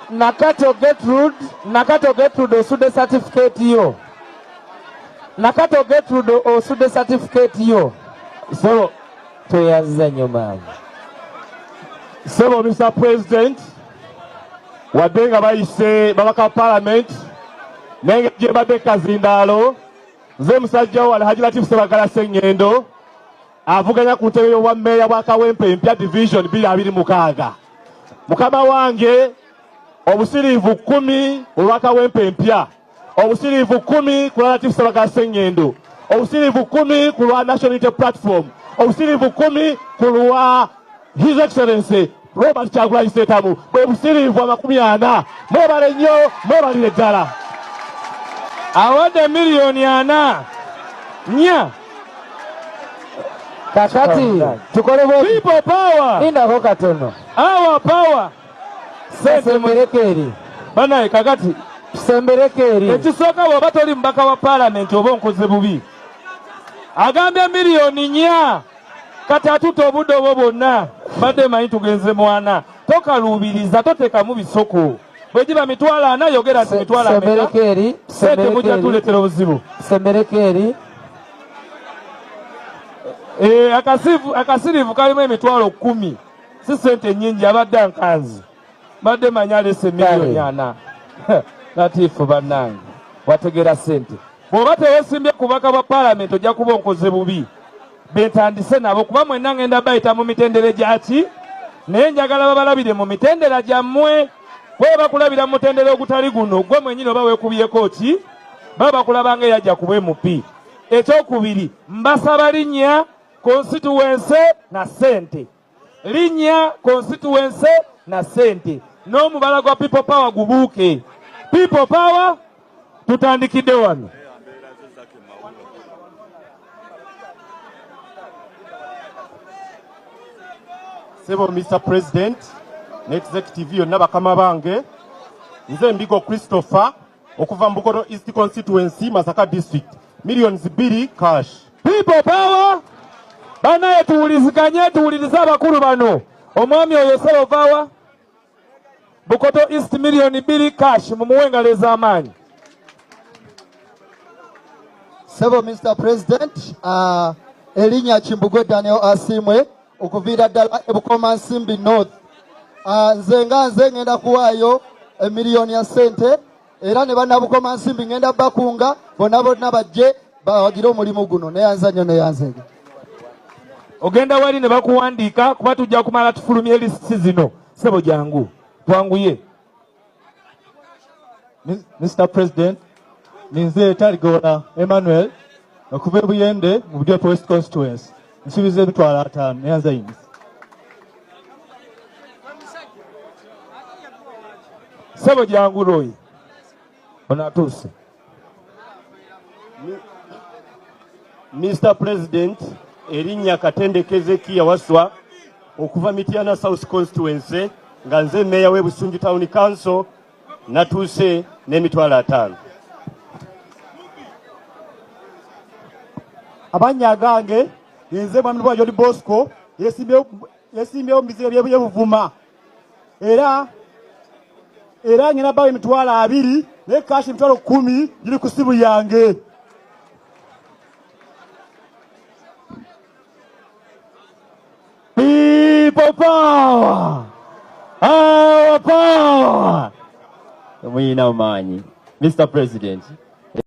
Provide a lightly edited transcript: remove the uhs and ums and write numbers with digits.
Nakato Gertrude osude certificate yo. Nakato Gertrude osude certificate yo. So toyaza nyuma. So Mr. President, wadenga bayise babaka parliament nenge jebade kazindalo nze musajja wale Haji Latif Sebagala Sengendo avuganya ku ntebe y'obwa meya bwa Kawempe empya division 226 mukama wange obusirivu 10 olwa Kawempe empya obusirivu 10 ku Latif Sebagala Sengendo obusirivu 10 ku lwa National Unity Platform obusirivu 10 ku lwa His Excellency Robert Kyagulanyi Ssentamu bwe busirivu 40 mwebale nnyo mwebalire ddala awade milioni 4 nya kakati tukole people power indako katono our power semberekeri banaye kakati semberekeri ekisooka bw'oba toli mubaka wa parliament oba onkoze bubi agambye milioni 4 kati atuta obudde obwo bwonna badde manyi tugenze mwana tokaluubiriza toteekamu bisoko bwe giba mitwalo 4 yogera nti mitwalo semberekeri sente mujja tuleetera obuzibu semberekeri akasirivu kalimu emitwalo 10 si sente nnyingi abadde ankanzi badde manyi alese milioni 4 Latifu bannange wategera sente bw'oba teweesimbye ku bubaka bwa paalamenti ojja kuba onkoze bubi betandise nabo kuba mwenna ngenda bayita mu mitendere gyaki naye njagala babalabire mu mitendera gyammwe bwe bakulabira mu mutendera ogutali guno gwe mwenyini oba weekubyeko ki baba bakulaba ng'eyajja kuba emupi ekyokubiri mbasaba linnya constituency na sente linnya constituency na sente n'omubala gwa people power gubuuke people power tutandikidde wano Sebo Mr. President, n'executive yonna bakama bange, nze Mbigo Christopher, okuva Mbukoto East Constituency, Masaka District, millions 2 cash. People power, banaye tuwuliriza abakulu bano, omwami oyo Selovawa, Bukoto East million 2 cash, mumuwengalo ez'amaanyi. Sebo Mr. President, Elinya Chimbugwe Daniel Asimwe, okuvira ddala ebukoma Nsimbi North. Nze ngenda kuwaayo emiliyoni ya sente era ne bannabukoma Nsimbi ngenda bakunga bonna bajje bagire omulimu guno neyanza nnyo neyanzege. Ogenda wali ne bakuwandiika kuba tujja kumala tufulumye lisiti zino. Sebo jangu twanguye. Mr. President, ninze Taligola Emmanuel okuva Buyende mu Budepo West Constituency. Nsubiza emitwalo 5 neyanza yini. Sebo jangu loyi. Onatuuse. Mr. President, erinnya Katendekeze Kiyawaswa okuva Mityana South Constituency nga nze meya w'e Busunju Town Council natuuse n'emitwalo 5. Abanya gange yenze mwami wa John Bosco yesimbyewo mubizira by'ebuvuma era ngina bawe emitwalo 2 ne kashi emitwalo 10 giri ku sibu yange. People power! Our power! Muyina omanyi. Mr. President.